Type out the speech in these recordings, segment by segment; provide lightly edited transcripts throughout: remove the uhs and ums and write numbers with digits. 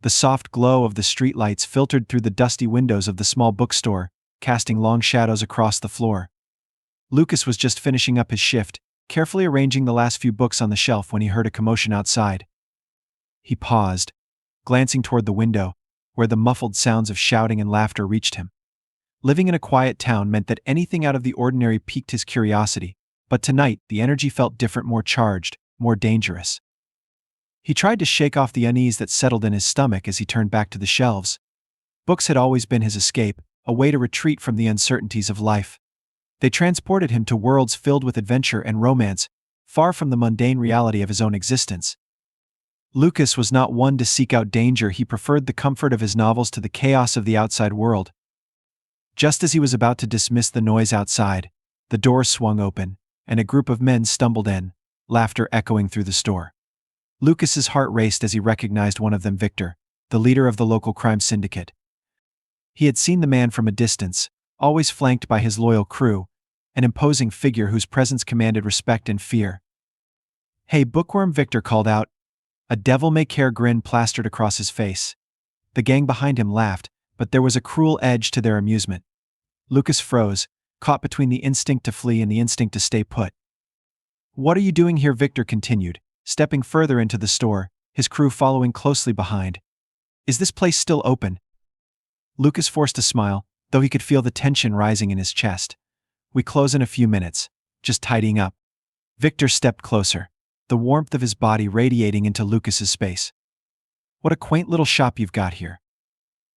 The soft glow of the streetlights filtered through the dusty windows of the small bookstore, casting long shadows across the floor. Lucas was just finishing up his shift, carefully arranging the last few books on the shelf when he heard a commotion outside. He paused, glancing toward the window, where the muffled sounds of shouting and laughter reached him. Living in a quiet town meant that anything out of the ordinary piqued his curiosity, but tonight the energy felt different, more charged, more dangerous. He tried to shake off the unease that settled in his stomach as he turned back to the shelves. Books had always been his escape, a way to retreat from the uncertainties of life. They transported him to worlds filled with adventure and romance, far from the mundane reality of his own existence. Lucas was not one to seek out danger. He preferred the comfort of his novels to the chaos of the outside world. Just as he was about to dismiss the noise outside, the door swung open, and a group of men stumbled in, laughter echoing through the store. Lucas's heart raced as he recognized one of them, Victor, the leader of the local crime syndicate. He had seen the man from a distance, always flanked by his loyal crew, an imposing figure whose presence commanded respect and fear. "Hey, bookworm," Victor called out. A devil-may-care grin plastered across his face. The gang behind him laughed, but there was a cruel edge to their amusement. Lucas froze, caught between the instinct to flee and the instinct to stay put. "What are you doing here?" Victor continued, stepping further into the store, his crew following closely behind. "Is this place still open?" Lucas forced a smile, though he could feel the tension rising in his chest. "We close in a few minutes, just tidying up." Victor stepped closer, the warmth of his body radiating into Lucas's space. "What a quaint little shop you've got here.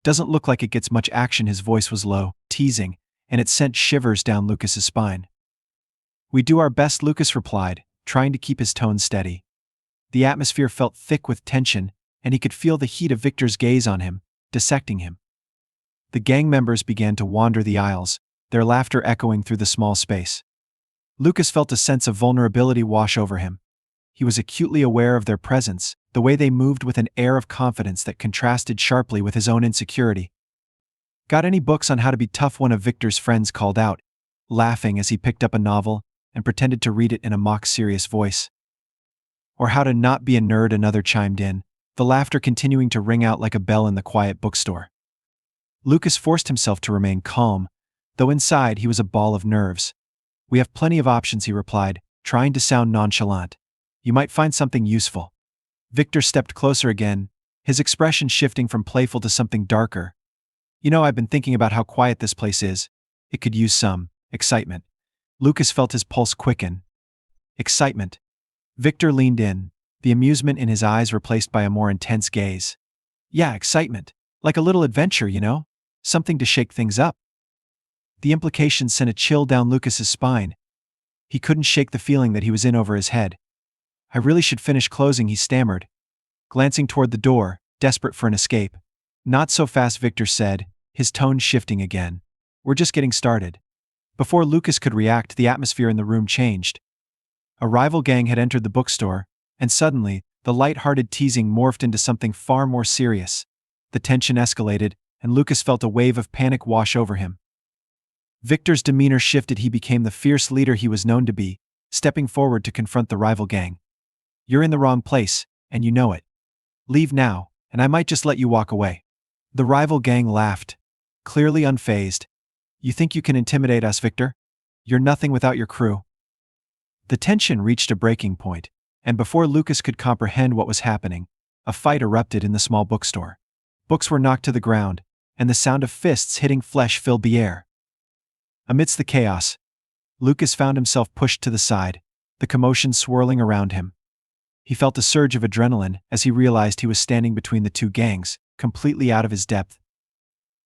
Doesn't look like it gets much action." His voice was low, teasing, and it sent shivers down Lucas's spine. "We do our best," Lucas replied, trying to keep his tone steady. The atmosphere felt thick with tension, and he could feel the heat of Victor's gaze on him, dissecting him. The gang members began to wander the aisles, their laughter echoing through the small space. Lucas felt a sense of vulnerability wash over him. He was acutely aware of their presence, the way they moved with an air of confidence that contrasted sharply with his own insecurity. "Got any books on how to be tough?" one of Victor's friends called out, laughing as he picked up a novel and pretended to read it in a mock-serious voice. "Or how to not be a nerd?" another chimed in, the laughter continuing to ring out like a bell in the quiet bookstore. Lucas forced himself to remain calm, though inside he was a ball of nerves. "We have plenty of options," he replied, trying to sound nonchalant. "You might find something useful." Victor stepped closer again, his expression shifting from playful to something darker. "You know, I've been thinking about how quiet this place is. It could use some excitement." Lucas felt his pulse quicken. "Excitement?" Victor leaned in, the amusement in his eyes replaced by a more intense gaze. "Yeah, excitement. Like a little adventure, you know? Something to shake things up." The implication sent a chill down Lucas's spine. He couldn't shake the feeling that he was in over his head. "I really should finish closing," he stammered, glancing toward the door, desperate for an escape. "Not so fast," Victor said, his tone shifting again. "We're just getting started." Before Lucas could react, the atmosphere in the room changed. A rival gang had entered the bookstore, and suddenly, the light-hearted teasing morphed into something far more serious. The tension escalated, and Lucas felt a wave of panic wash over him. Victor's demeanor shifted. He became the fierce leader he was known to be, stepping forward to confront the rival gang. "You're in the wrong place, and you know it. Leave now, and I might just let you walk away." The rival gang laughed, clearly unfazed. "You think you can intimidate us, Victor? You're nothing without your crew." The tension reached a breaking point, and before Lucas could comprehend what was happening, a fight erupted in the small bookstore. Books were knocked to the ground, and the sound of fists hitting flesh filled the air. Amidst the chaos, Lucas found himself pushed to the side, the commotion swirling around him. He felt a surge of adrenaline as he realized he was standing between the two gangs, completely out of his depth.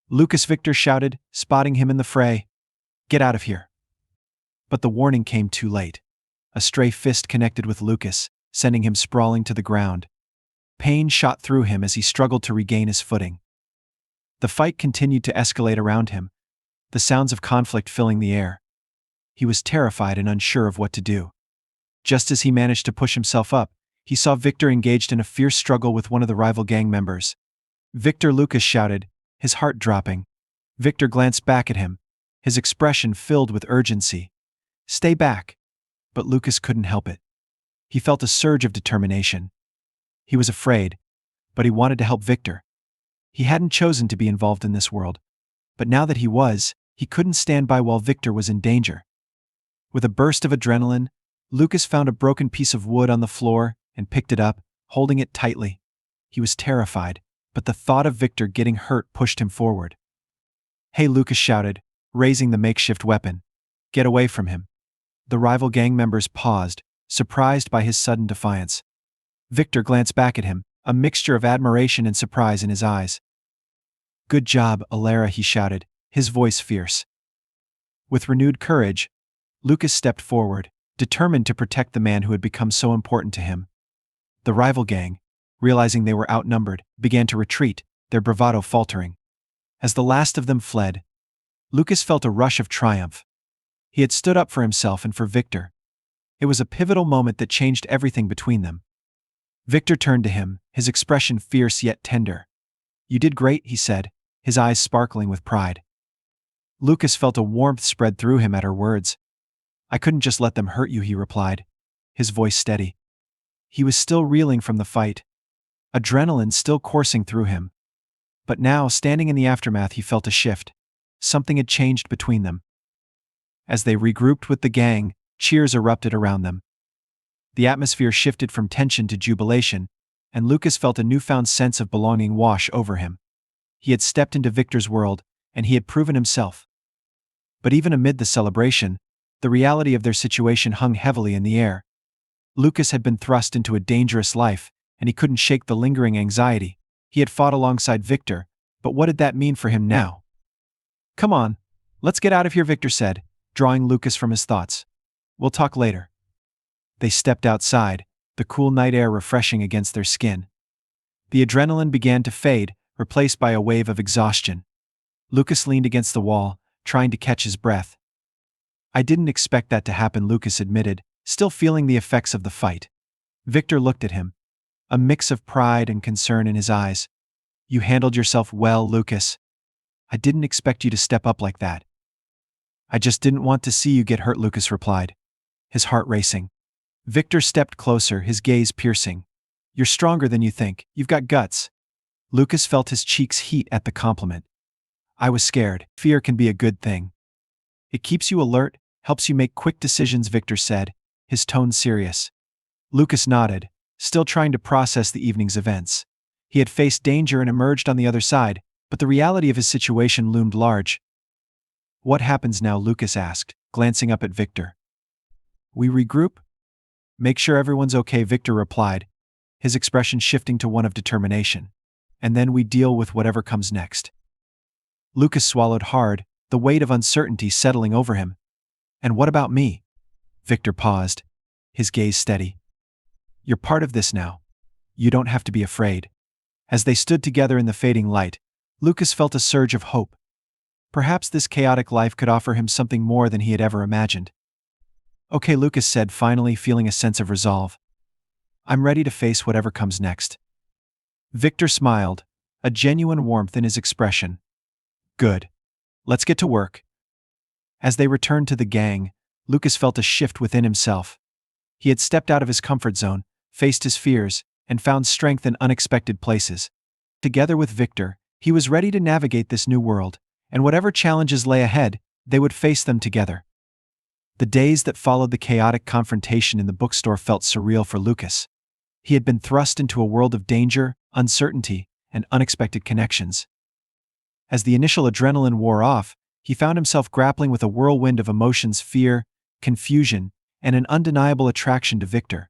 "Lucas!" Victor shouted, spotting him in the fray. "Get out of here." But the warning came too late. A stray fist connected with Lucas, sending him sprawling to the ground. Pain shot through him as he struggled to regain his footing. The fight continued to escalate around him, the sounds of conflict filling the air. He was terrified and unsure of what to do. Just as he managed to push himself up, he saw Victor engaged in a fierce struggle with one of the rival gang members. "Victor!" Lucas shouted, his heart dropping. Victor glanced back at him, his expression filled with urgency. "Stay back." But Lucas couldn't help it. He felt a surge of determination. He was afraid, but he wanted to help Victor. He hadn't chosen to be involved in this world. But now that he was, he couldn't stand by while Victor was in danger. With a burst of adrenaline, Lucas found a broken piece of wood on the floor and picked it up, holding it tightly. He was terrified, but the thought of Victor getting hurt pushed him forward. "Hey," Lucas shouted, raising the makeshift weapon. "Get away from him." The rival gang members paused, surprised by his sudden defiance. Victor glanced back at him, a mixture of admiration and surprise in his eyes. "Good job, Alara," he shouted, his voice fierce. With renewed courage, Lucas stepped forward, determined to protect the man who had become so important to him. The rival gang, realizing they were outnumbered, began to retreat, their bravado faltering. As the last of them fled, Lucas felt a rush of triumph. He had stood up for himself and for Victor. It was a pivotal moment that changed everything between them. Victor turned to him, his expression fierce yet tender. "You did great," he said, his eyes sparkling with pride. Lucas felt a warmth spread through him at her words. "I couldn't just let them hurt you," he replied, his voice steady. He was still reeling from the fight, adrenaline still coursing through him. But now, standing in the aftermath, he felt a shift. Something had changed between them. As they regrouped with the gang, cheers erupted around them. The atmosphere shifted from tension to jubilation, and Lucas felt a newfound sense of belonging wash over him. He had stepped into Victor's world, and he had proven himself. But even amid the celebration, the reality of their situation hung heavily in the air. Lucas had been thrust into a dangerous life, and he couldn't shake the lingering anxiety. He had fought alongside Victor, but what did that mean for him now? "Come on, let's get out of here," Victor said, drawing Lucas from his thoughts. "We'll talk later." They stepped outside, the cool night air refreshing against their skin. The adrenaline began to fade, replaced by a wave of exhaustion. Lucas leaned against the wall, trying to catch his breath. "I didn't expect that to happen," Lucas admitted, still feeling the effects of the fight. Victor looked at him, a mix of pride and concern in his eyes. "You handled yourself well, Lucas. I didn't expect you to step up like that." "I just didn't want to see you get hurt," Lucas replied, his heart racing. Victor stepped closer, his gaze piercing. "You're stronger than you think, you've got guts." Lucas felt his cheeks heat at the compliment. "I was scared. Fear can be a good thing. It keeps you alert, helps you make quick decisions," Victor said, his tone serious. Lucas nodded, still trying to process the evening's events. He had faced danger and emerged on the other side, but the reality of his situation loomed large. "What happens now?" Lucas asked, glancing up at Victor. "We regroup? Make sure everyone's okay," Victor replied, his expression shifting to one of determination. "And then we deal with whatever comes next." Lucas swallowed hard, the weight of uncertainty settling over him. "And what about me?" Victor paused, his gaze steady. "You're part of this now. You don't have to be afraid." As they stood together in the fading light, Lucas felt a surge of hope. Perhaps this chaotic life could offer him something more than he had ever imagined. "Okay," Lucas said, finally feeling a sense of resolve. "I'm ready to face whatever comes next." Victor smiled, a genuine warmth in his expression. "Good. Let's get to work." As they returned to the gang, Lucas felt a shift within himself. He had stepped out of his comfort zone, faced his fears, and found strength in unexpected places. Together with Victor, he was ready to navigate this new world, and whatever challenges lay ahead, they would face them together. The days that followed the chaotic confrontation in the bookstore felt surreal for Lucas. He had been thrust into a world of danger, uncertainty, and unexpected connections. As the initial adrenaline wore off, he found himself grappling with a whirlwind of emotions: fear, confusion, and an undeniable attraction to Victor.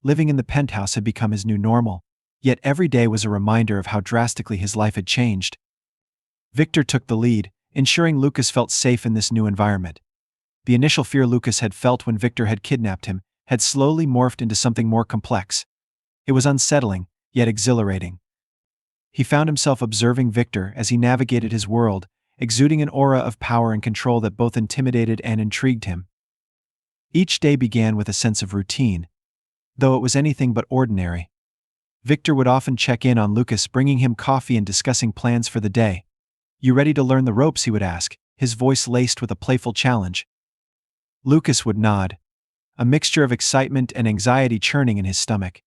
Living in the penthouse had become his new normal, yet every day was a reminder of how drastically his life had changed. Victor took the lead, ensuring Lucas felt safe in this new environment. The initial fear Lucas had felt when Victor had kidnapped him had slowly morphed into something more complex. It was unsettling, yet exhilarating. He found himself observing Victor as he navigated his world, exuding an aura of power and control that both intimidated and intrigued him. Each day began with a sense of routine, though it was anything but ordinary. Victor would often check in on Lucas, bringing him coffee and discussing plans for the day. "You ready to learn the ropes?" he would ask, his voice laced with a playful challenge. Lucas would nod, a mixture of excitement and anxiety churning in his stomach.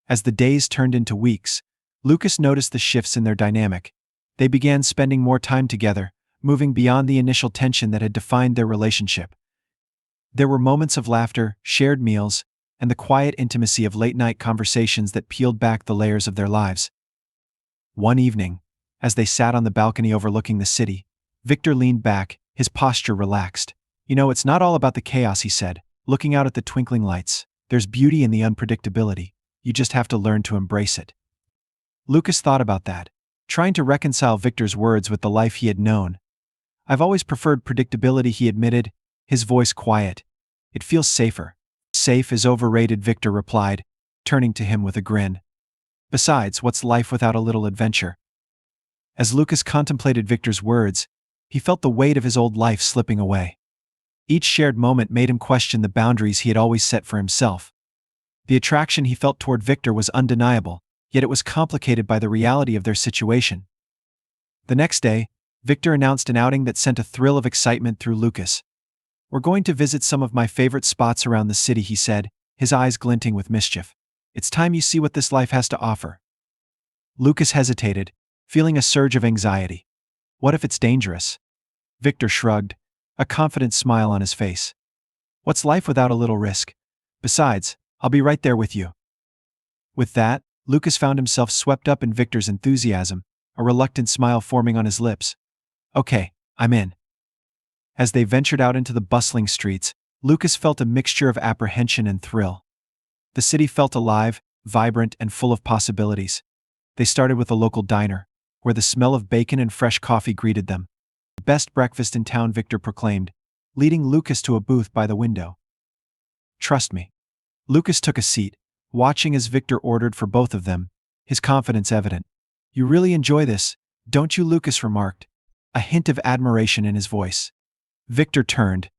As the days turned into weeks, Lucas noticed the shifts in their dynamic. They began spending more time together, moving beyond the initial tension that had defined their relationship. There were moments of laughter, shared meals, and the quiet intimacy of late-night conversations that peeled back the layers of their lives. One evening, as they sat on the balcony overlooking the city, Victor leaned back, his posture relaxed. "You know, it's not all about the chaos," he said, looking out at the twinkling lights. "There's beauty in the unpredictability. You just have to learn to embrace it." Lucas thought about that, trying to reconcile Victor's words with the life he had known. "I've always preferred predictability," he admitted, his voice quiet. "It feels safer." "Safe is overrated," Victor replied, turning to him with a grin. "Besides, what's life without a little adventure?" As Lucas contemplated Victor's words, he felt the weight of his old life slipping away. Each shared moment made him question the boundaries he had always set for himself. The attraction he felt toward Victor was undeniable, yet it was complicated by the reality of their situation. The next day, Victor announced an outing that sent a thrill of excitement through Lucas. "We're going to visit some of my favorite spots around the city," he said, his eyes glinting with mischief. "It's time you see what this life has to offer." Lucas hesitated, feeling a surge of anxiety. What if it's dangerous? Victor shrugged, a confident smile on his face. "What's life without a little risk? Besides, I'll be right there with you." With that, Lucas found himself swept up in Victor's enthusiasm, a reluctant smile forming on his lips. "Okay, I'm in." As they ventured out into the bustling streets, Lucas felt a mixture of apprehension and thrill. The city felt alive, vibrant, and full of possibilities. They started with a local diner, where the smell of bacon and fresh coffee greeted them. "The best breakfast in town," Victor proclaimed, leading Lucas to a booth by the window. "Trust me." Lucas took a seat, watching as Victor ordered for both of them, his confidence evident. "You really enjoy this, don't you?" Lucas remarked, a hint of admiration in his voice. Victor turned,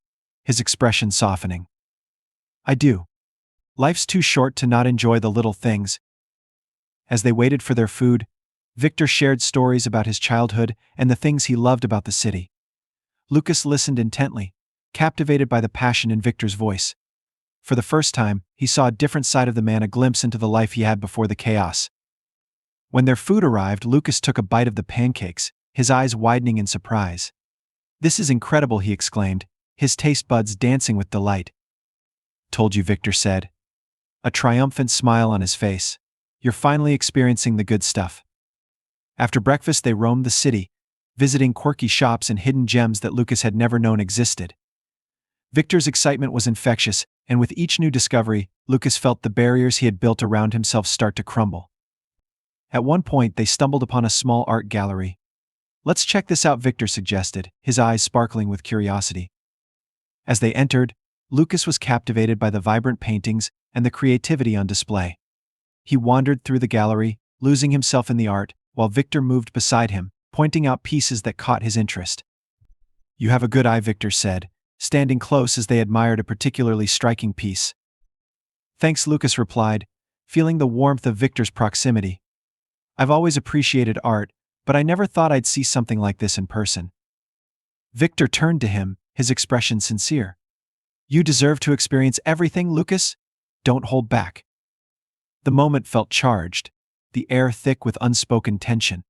his expression softening. "I do. Life's too short to not enjoy the little things." As they waited for their food, Victor shared stories about his childhood and the things he loved about the city. Lucas listened intently, captivated by the passion in Victor's voice. For the first time, he saw a different side of the man, a glimpse into the life he had before the chaos. When their food arrived, Lucas took a bite of the pancakes, his eyes widening in surprise. "This is incredible," he exclaimed, his taste buds dancing with delight. "Told you," Victor said, a triumphant smile on his face. "You're finally experiencing the good stuff." After breakfast, they roamed the city, visiting quirky shops and hidden gems that Lucas had never known existed. Victor's excitement was infectious, and with each new discovery, Lucas felt the barriers he had built around himself start to crumble. At one point, they stumbled upon a small art gallery. "Let's check this out," Victor suggested, his eyes sparkling with curiosity. As they entered, Lucas was captivated by the vibrant paintings and the creativity on display. He wandered through the gallery, losing himself in the art, while Victor moved beside him, pointing out pieces that caught his interest. "You have a good eye," Victor said, standing close as they admired a particularly striking piece. "Thanks," Lucas replied, feeling the warmth of Victor's proximity. "I've always appreciated art, but I never thought I'd see something like this in person." Victor turned to him, his expression sincere. "You deserve to experience everything, Lucas. Don't hold back." The moment felt charged, the air thick with unspoken tension.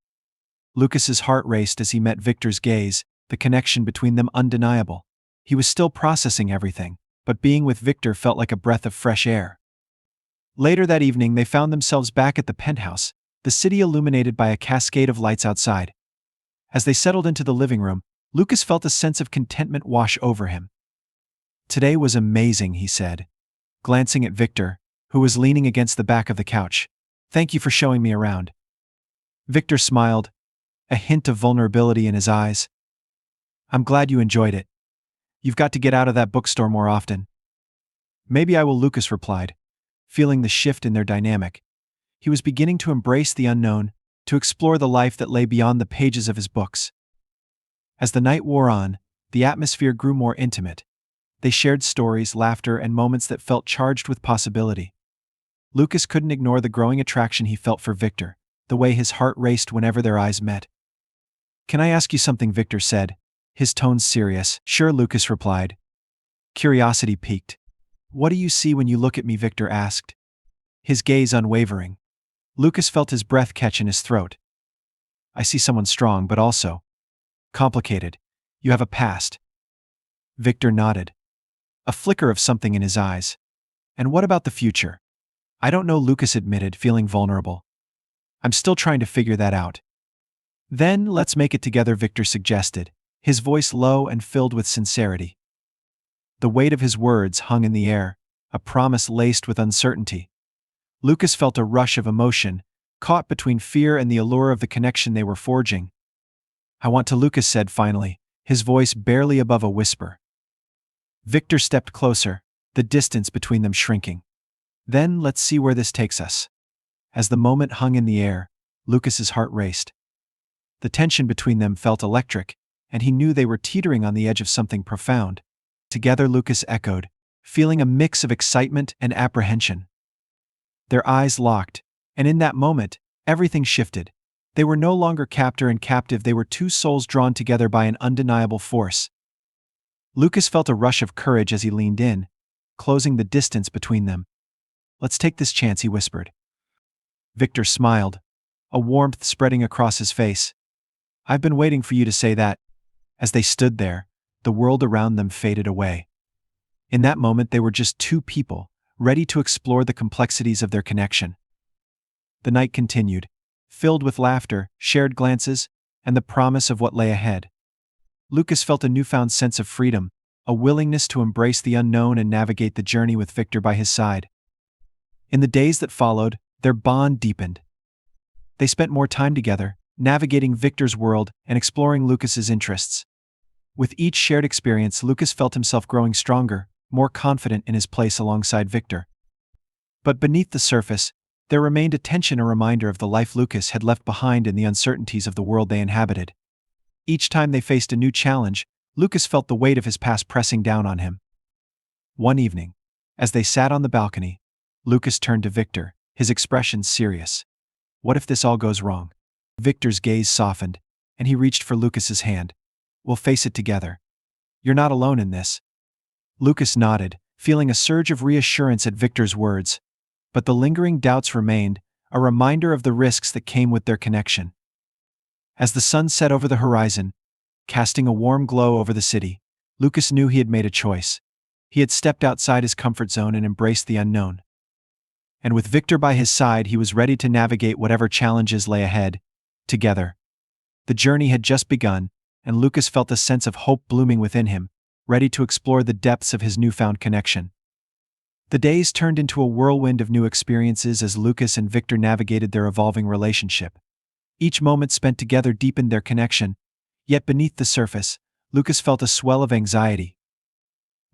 Lucas's heart raced as he met Victor's gaze, the connection between them undeniable. He was still processing everything, but being with Victor felt like a breath of fresh air. Later that evening, they found themselves back at the penthouse, the city illuminated by a cascade of lights outside. As they settled into the living room, Lucas felt a sense of contentment wash over him. "Today was amazing," he said, glancing at Victor, who was leaning against the back of the couch. "Thank you for showing me around." Victor smiled, a hint of vulnerability in his eyes. "I'm glad you enjoyed it. You've got to get out of that bookstore more often." "Maybe I will," Lucas replied, feeling the shift in their dynamic. He was beginning to embrace the unknown, to explore the life that lay beyond the pages of his books. As the night wore on, the atmosphere grew more intimate. They shared stories, laughter, and moments that felt charged with possibility. Lucas couldn't ignore the growing attraction he felt for Victor, the way his heart raced whenever their eyes met. "Can I ask you something?" Victor said, his tone serious. "Sure," Lucas replied. Curiosity piqued. "What do you see when you look at me?" Victor asked, his gaze unwavering. Lucas felt his breath catch in his throat. I see someone strong, but also complicated. You have a past. Victor nodded. A flicker of something in his eyes. And what about the future? I don't know, Lucas admitted, feeling vulnerable. I'm still trying to figure that out. Then let's make it together, Victor suggested, his voice low and filled with sincerity. The weight of his words hung in the air, a promise laced with uncertainty. Lucas felt a rush of emotion, caught between fear and the allure of the connection they were forging. I want to, Lucas said finally, his voice barely above a whisper. Victor stepped closer, the distance between them shrinking. Then let's see where this takes us. As the moment hung in the air, Lucas's heart raced. The tension between them felt electric, and he knew they were teetering on the edge of something profound. Together, Lucas echoed, feeling a mix of excitement and apprehension. Their eyes locked, and in that moment, everything shifted. They were no longer captor and captive, they were two souls drawn together by an undeniable force. Lucas felt a rush of courage as he leaned in, closing the distance between them. Let's take this chance, he whispered. Victor smiled, a warmth spreading across his face. I've been waiting for you to say that. As they stood there, the world around them faded away. In that moment, they were just two people, ready to explore the complexities of their connection. The night continued, filled with laughter, shared glances, and the promise of what lay ahead. Lucas felt a newfound sense of freedom, a willingness to embrace the unknown and navigate the journey with Victor by his side. In the days that followed, their bond deepened. They spent more time together, navigating Victor's world and exploring Lucas's interests. With each shared experience, Lucas felt himself growing stronger, more confident in his place alongside Victor. But beneath the surface, there remained a tension, a reminder of the life Lucas had left behind and the uncertainties of the world they inhabited. Each time they faced a new challenge, Lucas felt the weight of his past pressing down on him. One evening, as they sat on the balcony, Lucas turned to Victor, his expression serious. What if this all goes wrong? Victor's gaze softened, and he reached for Lucas's hand. We'll face it together. You're not alone in this. Lucas nodded, feeling a surge of reassurance at Victor's words. But the lingering doubts remained, a reminder of the risks that came with their connection. As the sun set over the horizon, casting a warm glow over the city, Lucas knew he had made a choice. He had stepped outside his comfort zone and embraced the unknown. And with Victor by his side, he was ready to navigate whatever challenges lay ahead, together. The journey had just begun, and Lucas felt a sense of hope blooming within him, ready to explore the depths of his newfound connection. The days turned into a whirlwind of new experiences as Lucas and Victor navigated their evolving relationship. Each moment spent together deepened their connection, yet beneath the surface, Lucas felt a swell of anxiety.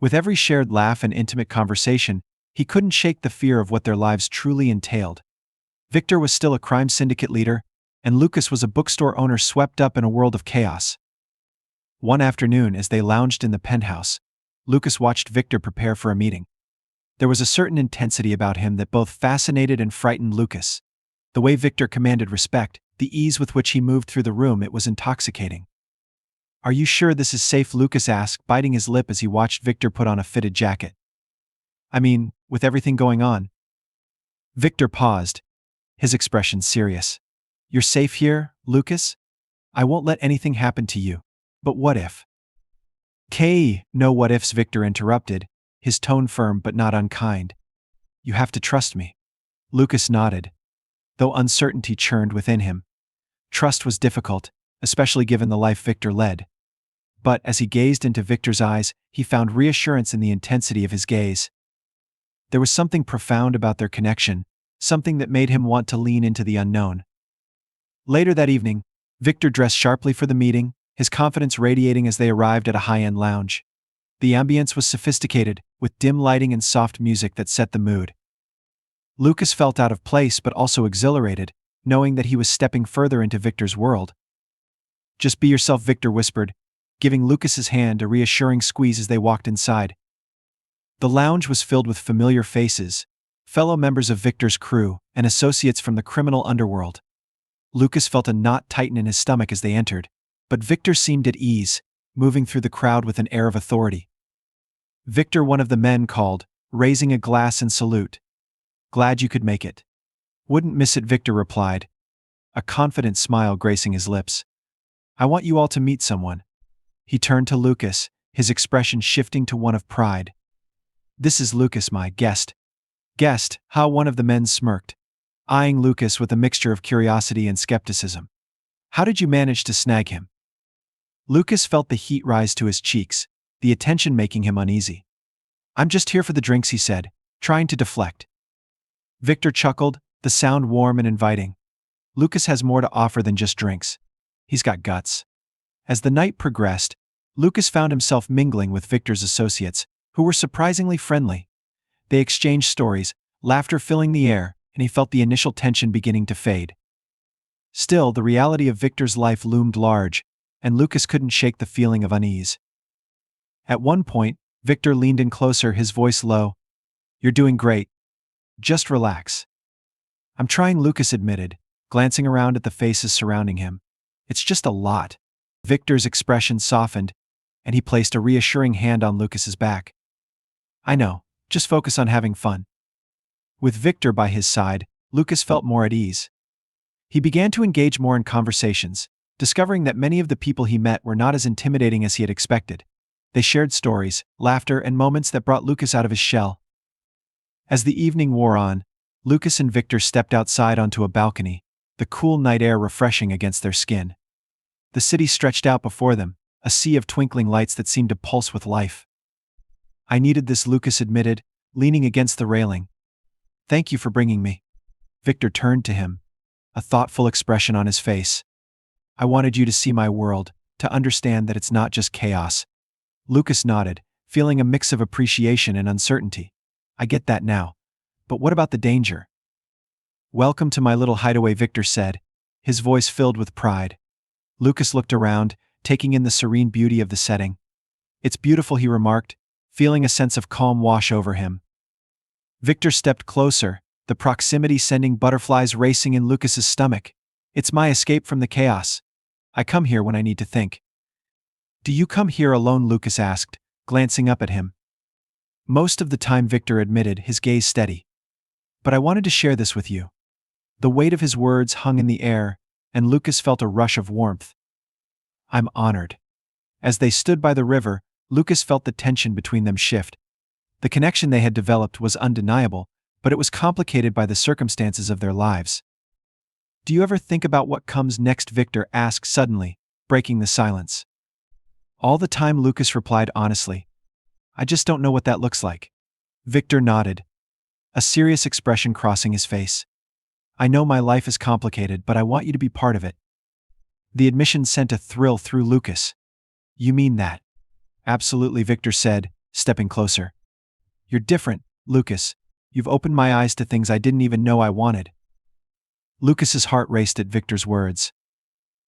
With every shared laugh and intimate conversation, he couldn't shake the fear of what their lives truly entailed. Victor was still a crime syndicate leader, and Lucas was a bookstore owner swept up in a world of chaos. One afternoon, as they lounged in the penthouse, Lucas watched Victor prepare for a meeting. There was a certain intensity about him that both fascinated and frightened Lucas. The way Victor commanded respect, the ease with which he moved through the room, it was intoxicating. Are you sure this is safe? Lucas asked, biting his lip as he watched Victor put on a fitted jacket. I mean, with everything going on. Victor paused, his expression serious. You're safe here, Lucas? I won't let anything happen to you. But what if? No what ifs, Victor interrupted, his tone firm but not unkind. You have to trust me. Lucas nodded, though uncertainty churned within him. Trust was difficult, especially given the life Victor led. But as he gazed into Victor's eyes, he found reassurance in the intensity of his gaze. There was something profound about their connection, something that made him want to lean into the unknown. Later that evening, Victor dressed sharply for the meeting, his confidence radiating as they arrived at a high-end lounge. The ambience was sophisticated, with dim lighting and soft music that set the mood. Lucas felt out of place but also exhilarated, knowing that he was stepping further into Victor's world. Just be yourself, Victor whispered, giving Lucas's hand a reassuring squeeze as they walked inside. The lounge was filled with familiar faces, fellow members of Victor's crew, and associates from the criminal underworld. Lucas felt a knot tighten in his stomach as they entered, but Victor seemed at ease, moving through the crowd with an air of authority. Victor, one of the men, called, raising a glass in salute. Glad you could make it. Wouldn't miss it, Victor replied, a confident smile gracing his lips. I want you all to meet someone. He turned to Lucas, his expression shifting to one of pride. This is Lucas, my guest. Guest, how one of the men smirked, eyeing Lucas with a mixture of curiosity and skepticism. How did you manage to snag him? Lucas felt the heat rise to his cheeks, the attention making him uneasy. I'm just here for the drinks, he said, trying to deflect. Victor chuckled, the sound warm and inviting. Lucas has more to offer than just drinks. He's got guts. As the night progressed, Lucas found himself mingling with Victor's associates, who were surprisingly friendly. They exchanged stories, laughter filling the air, and he felt the initial tension beginning to fade. Still, the reality of Victor's life loomed large, and Lucas couldn't shake the feeling of unease. At one point, Victor leaned in closer, his voice low. You're doing great. Just relax. I'm trying, Lucas admitted, glancing around at the faces surrounding him. It's just a lot. Victor's expression softened, and he placed a reassuring hand on Lucas's back. I know, just focus on having fun. With Victor by his side, Lucas felt more at ease. He began to engage more in conversations, discovering that many of the people he met were not as intimidating as he had expected. They shared stories, laughter, and moments that brought Lucas out of his shell. As the evening wore on, Lucas and Victor stepped outside onto a balcony, the cool night air refreshing against their skin. The city stretched out before them, a sea of twinkling lights that seemed to pulse with life. I needed this, Lucas admitted, leaning against the railing. Thank you for bringing me. Victor turned to him, a thoughtful expression on his face. I wanted you to see my world, to understand that it's not just chaos. Lucas nodded, feeling a mix of appreciation and uncertainty. I get that now. But what about the danger? Welcome to my little hideaway, Victor said, his voice filled with pride. Lucas looked around, taking in the serene beauty of the setting. It's beautiful, he remarked, feeling a sense of calm wash over him. Victor stepped closer, the proximity sending butterflies racing in Lucas's stomach. It's my escape from the chaos. I come here when I need to think. Do you come here alone? Lucas asked, glancing up at him. Most of the time, Victor admitted, his gaze steady. But I wanted to share this with you. The weight of his words hung in the air, and Lucas felt a rush of warmth. I'm honored. As they stood by the river, Lucas felt the tension between them shift. The connection they had developed was undeniable, but it was complicated by the circumstances of their lives. Do you ever think about what comes next? Victor asked suddenly, breaking the silence. All the time, Lucas replied honestly. I just don't know what that looks like. Victor nodded, a serious expression crossing his face. I know my life is complicated, but I want you to be part of it. The admission sent a thrill through Lucas. You mean that? Absolutely, Victor said, stepping closer. You're different, Lucas. You've opened my eyes to things I didn't even know I wanted. Lucas's heart raced at Victor's words.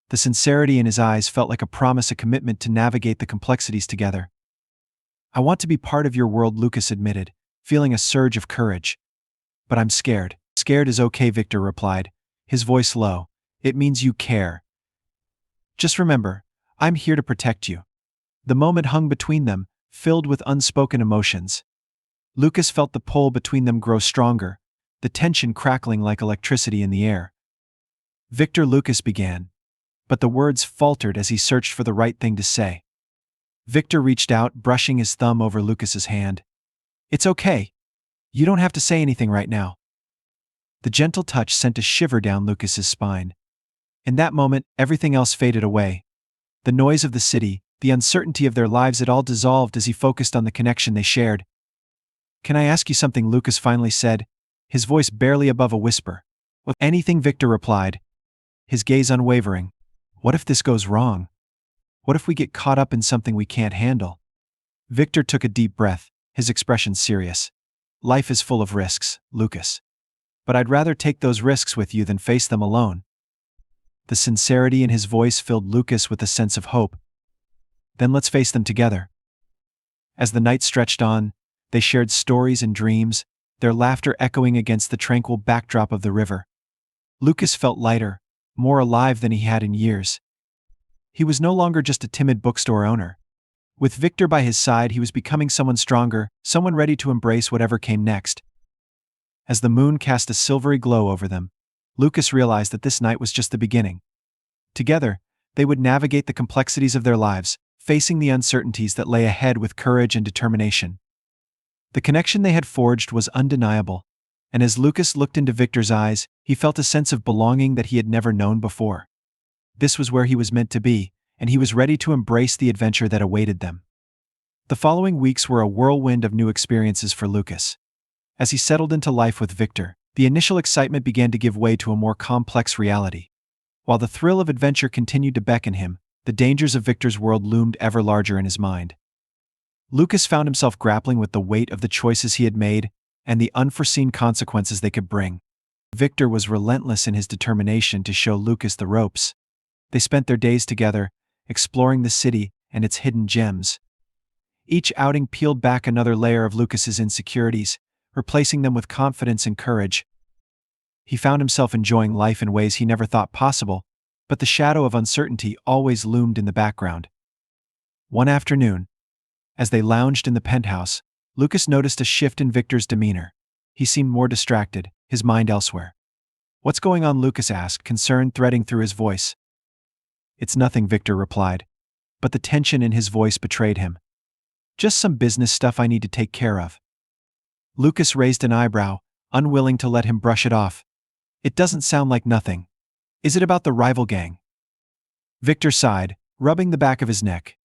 The sincerity in his eyes felt like a promise, a commitment to navigate the complexities together. I want to be part of your world, Lucas admitted, feeling a surge of courage. But I'm scared. Scared is okay, Victor replied, his voice low. It means you care. Just remember, I'm here to protect you. The moment hung between them, filled with unspoken emotions. Lucas felt the pull between them grow stronger, the tension crackling like electricity in the air. Victor, Lucas began, but the words faltered as he searched for the right thing to say. Victor reached out, brushing his thumb over Lucas's hand. It's okay. You don't have to say anything right now. The gentle touch sent a shiver down Lucas's spine. In that moment, everything else faded away. The noise of the city, the uncertainty of their lives, it all dissolved as he focused on the connection they shared. Can I ask you something? Lucas finally said, his voice barely above a whisper. With anything, Victor replied, his gaze unwavering. What if this goes wrong? What if we get caught up in something we can't handle? Victor took a deep breath, his expression serious. Life is full of risks, Lucas. But I'd rather take those risks with you than face them alone. The sincerity in his voice filled Lucas with a sense of hope. Then let's face them together. As the night stretched on, they shared stories and dreams, their laughter echoing against the tranquil backdrop of the river. Lucas felt lighter, more alive than he had in years. He was no longer just a timid bookstore owner. With Victor by his side, he was becoming someone stronger, someone ready to embrace whatever came next. As the moon cast a silvery glow over them, Lucas realized that this night was just the beginning. Together, they would navigate the complexities of their lives, facing the uncertainties that lay ahead with courage and determination. The connection they had forged was undeniable, and as Lucas looked into Victor's eyes, he felt a sense of belonging that he had never known before. This was where he was meant to be, and he was ready to embrace the adventure that awaited them. The following weeks were a whirlwind of new experiences for Lucas. As he settled into life with Victor, the initial excitement began to give way to a more complex reality. While the thrill of adventure continued to beckon him, the dangers of Victor's world loomed ever larger in his mind. Lucas found himself grappling with the weight of the choices he had made and the unforeseen consequences they could bring. Victor was relentless in his determination to show Lucas the ropes. They spent their days together, exploring the city and its hidden gems. Each outing peeled back another layer of Lucas's insecurities, replacing them with confidence and courage. He found himself enjoying life in ways he never thought possible, but the shadow of uncertainty always loomed in the background. One afternoon, as they lounged in the penthouse, Lucas noticed a shift in Victor's demeanor. He seemed more distracted, his mind elsewhere. "What's going on?" Lucas asked, concern threading through his voice. "It's nothing," Victor replied, but the tension in his voice betrayed him. "Just some business stuff I need to take care of." Lucas raised an eyebrow, unwilling to let him brush it off. "It doesn't sound like nothing. Is it about the rival gang?" Victor sighed, rubbing the back of his neck.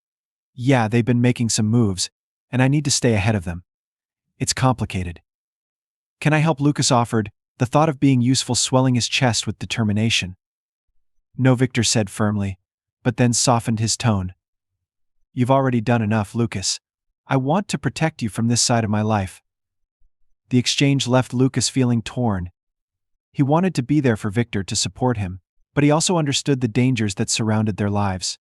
"Yeah, they've been making some moves, and I need to stay ahead of them. It's complicated." "Can I help?" Lucas offered, the thought of being useful swelling his chest with determination. "No," Victor said firmly, but then softened his tone. "You've already done enough, Lucas. I want to protect you from this side of my life." The exchange left Lucas feeling torn. He wanted to be there for Victor to support him, but he also understood the dangers that surrounded their lives.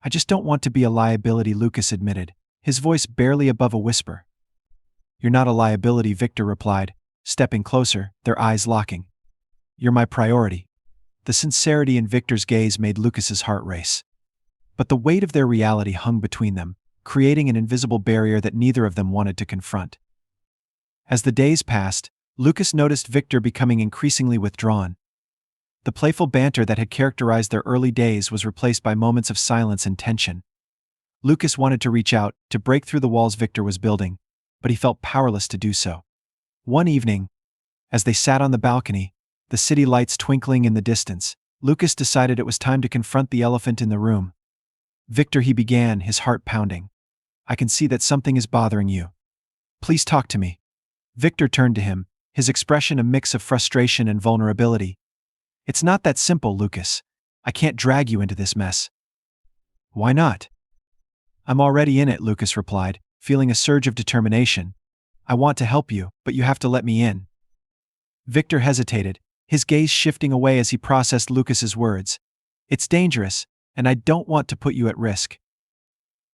"I just don't want to be a liability," Lucas admitted, his voice barely above a whisper. "You're not a liability," Victor replied, stepping closer, their eyes locking. "You're my priority." The sincerity in Victor's gaze made Lucas's heart race. But the weight of their reality hung between them, creating an invisible barrier that neither of them wanted to confront. As the days passed, Lucas noticed Victor becoming increasingly withdrawn. The playful banter that had characterized their early days was replaced by moments of silence and tension. Lucas wanted to reach out, to break through the walls Victor was building, but he felt powerless to do so. One evening, as they sat on the balcony, the city lights twinkling in the distance, Lucas decided it was time to confront the elephant in the room. "Victor," he began, his heart pounding. "I can see that something is bothering you. Please talk to me." Victor turned to him, his expression a mix of frustration and vulnerability. "It's not that simple, Lucas. I can't drag you into this mess." "Why not?" "I'm already in it," Lucas replied, feeling a surge of determination. "I want to help you, but you have to let me in." Victor hesitated, his gaze shifting away as he processed Lucas's words. "It's dangerous, and I don't want to put you at risk."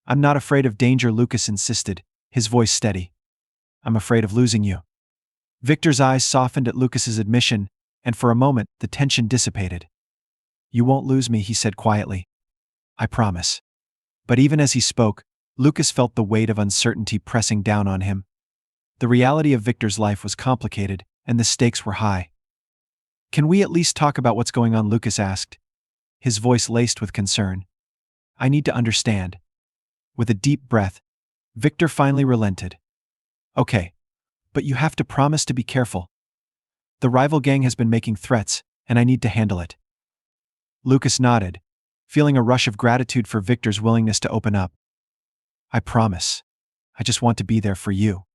"I'm not afraid of danger," Lucas insisted, his voice steady. "I'm afraid of losing you." Victor's eyes softened at Lucas's admission, and for a moment, the tension dissipated. "You won't lose me," he said quietly. "I promise." But even as he spoke, Lucas felt the weight of uncertainty pressing down on him. The reality of Victor's life was complicated, and the stakes were high. "Can we at least talk about what's going on?" Lucas asked, his voice laced with concern. "I need to understand." With a deep breath, Victor finally relented. "Okay, but you have to promise to be careful. The rival gang has been making threats, and I need to handle it." Lucas nodded, feeling a rush of gratitude for Victor's willingness to open up. "I promise. I just want to be there for you."